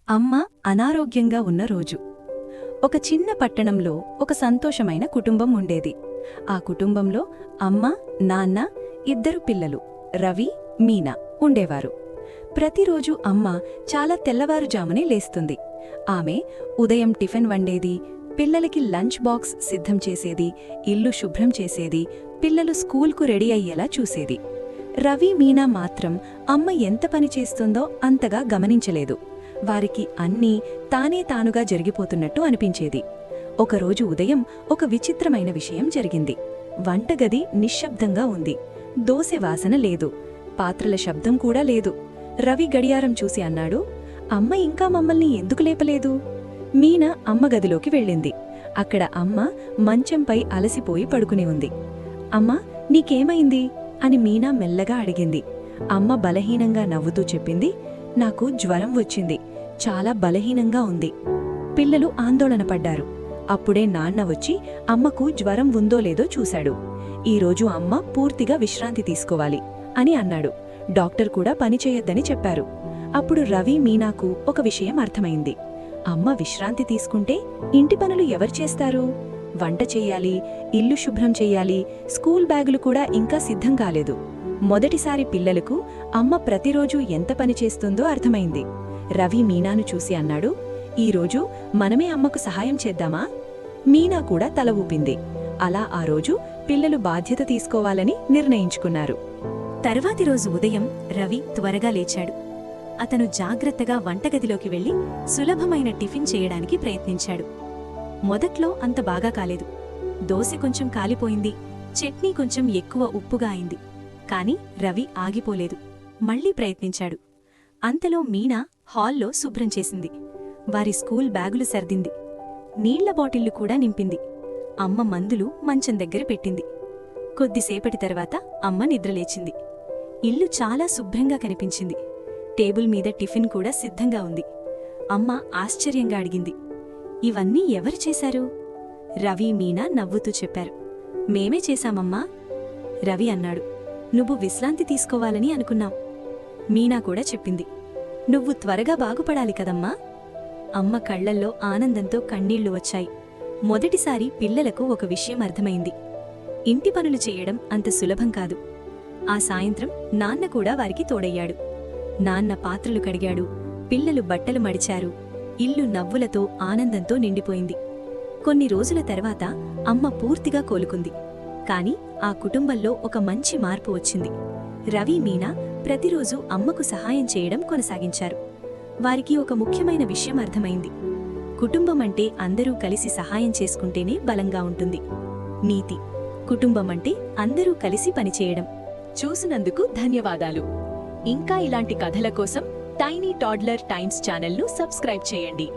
అమ్మ అనారోగ్యంగా ఉన్న రోజు. ఒక చిన్న పట్టణంలో ఒక సంతోషమైన కుటుంబం ఉండేది. ఆ కుటుంబంలో అమ్మ, నాన్న, ఇద్దరు పిల్లలు రవి, మీనా ఉండేవారు. ప్రతిరోజు అమ్మ చాలా తెల్లవారుజామునే లేస్తుంది. ఆమె ఉదయం టిఫిన్ వండేది, పిల్లలకి లంచ్ బాక్స్ సిద్ధం చేసేది, ఇల్లు శుభ్రం చేసేది, పిల్లలు స్కూల్కు రెడీ అయ్యేలా చూసేది. రవి, మీనా మాత్రం అమ్మ ఎంత పని చేస్తుందో అంతగా గమనించలేదు. వారికి అన్నీ తానుగా జరిగిపోతున్నట్టు అనిపించేది. ఒకరోజు ఉదయం ఒక విచిత్రమైన విషయం జరిగింది. వంటగది నిశ్శబ్దంగా ఉంది. దోసె వాసన లేదు, పాత్రల శబ్దం కూడా లేదు. రవి గడియారం చూసి అన్నాడు, అమ్మ ఇంకా మమ్మల్ని ఎందుకు లేపలేదు? మీనా అమ్మ గదిలోకి వెళ్ళింది. అక్కడ అమ్మ మంచంపై అలసిపోయి పడుకుని ఉంది. అమ్మా, నీకేమైంది అని మీనా మెల్లగా అడిగింది. అమ్మ బలహీనంగా నవ్వుతూ చెప్పింది, నాకు జ్వరం వచ్చింది, చాలా బలహీనంగా ఉంది. పిల్లలు ఆందోళన పడ్డారు. అప్పుడే నాన్న వచ్చి అమ్మకు జ్వరం ఉందో లేదో చూశాడు. ఈరోజు అమ్మ పూర్తిగా విశ్రాంతి తీసుకోవాలి అని అన్నాడు. డాక్టర్ కూడా పనిచేయొద్దని చెప్పారు. అప్పుడు రవి, మీనాకు ఒక విషయం అర్థమైంది. అమ్మ విశ్రాంతి తీసుకుంటే ఇంటి పనులు ఎవరు చేస్తారు? వంట చెయ్యాలి, ఇల్లు శుభ్రం చెయ్యాలి, స్కూల్ బ్యాగులు కూడా ఇంకా సిద్ధం కాలేదు. మొదటిసారి పిల్లలకు అమ్మ ప్రతిరోజూ ఎంత పని చేస్తుందో అర్థమైంది. రవి మీనాను చూసి అన్నాడు, ఈరోజు మనమే అమ్మకు సహాయం చేద్దామా? మీనా కూడా తల ఊపింది. అలా ఆ రోజు పిల్లలు బాధ్యత తీసుకోవాలని నిర్ణయించుకున్నారు. తర్వాతి రోజు ఉదయం రవి త్వరగా లేచాడు. అతను జాగ్రత్తగా వంటగదిలోకి వెళ్లి సులభమైన టిఫిన్ చేయడానికి ప్రయత్నించాడు. మొదట్లో అంత బాగా కాలేదు. దోశ కొంచెం కాలిపోయింది, చట్నీ కొంచెం ఎక్కువ ఉప్పుగా అయింది. కాని రవి ఆగిపోలేదు. మళ్లీ ప్రయత్నించాడు. అంతలో మీనా హాల్లో శుభ్రం చేసింది. వారి స్కూల్ బ్యాగులు సర్దింది. నీళ్ల బాటిళ్లు కూడా నింపింది. అమ్మ మందులు మంచం దగ్గర పెట్టింది. కొద్దిసేపటి తర్వాత అమ్మ నిద్రలేచింది. ఇల్లు చాలా శుభ్రంగా కనిపించింది. టేబుల్ మీద టిఫిన్ కూడా సిద్ధంగా ఉంది. అమ్మ ఆశ్చర్యంగా అడిగింది, ఇవన్నీ ఎవరు చేశారు? రవి, మీనా నవ్వుతూ చెప్పారు, మేమే చేశామమ్మా. రవి అన్నాడు, నువ్వు విశ్రాంతి తీసుకోవాలని అనుకున్నాం. మీనా కూడా చెప్పింది, నువ్వు త్వరగా బాగుపడాలి కదమ్మా. అమ్మ కళ్లల్లో ఆనందంతో కన్నీళ్లు వచ్చాయి. మొదటిసారి పిల్లలకు ఒక విషయం అర్థమైంది. ఇంటి పనులు చేయడం అంత సులభం కాదు. ఆ సాయంత్రం నాన్న కూడా వారికి తోడయ్యాడు. నాన్న పాత్రలు కడిగాడు, పిల్లలు బట్టలు మడిచారు. ఇల్లు నవ్వులతో ఆనందంతో నిండిపోయింది. కొన్ని రోజుల తర్వాత అమ్మ పూర్తిగా కోలుకుంది. కాని ఆ కుటుంబంలో ఒక మంచి మార్పు వచ్చింది. రవి, మీనా ప్రతిరోజు అమ్మకు సహాయం చేయడం కొనసాగించారు. వారికి ఒక ముఖ్యమైన విషయం అర్థమైంది. కుటుంబం అంటే అందరూ కలిసి సహాయం చేసుకుంటేనే బలంగా ఉంటుంది. నీతి: కుటుంబం అంటే అందరూ కలిసి పనిచేయడం. చూసినందుకు ధన్యవాదాలు. ఇంకా ఇలాంటి కథల కోసం టైనీ టాడ్లర్ టైమ్స్ ఛానల్ను సబ్స్క్రైబ్ చేయండి.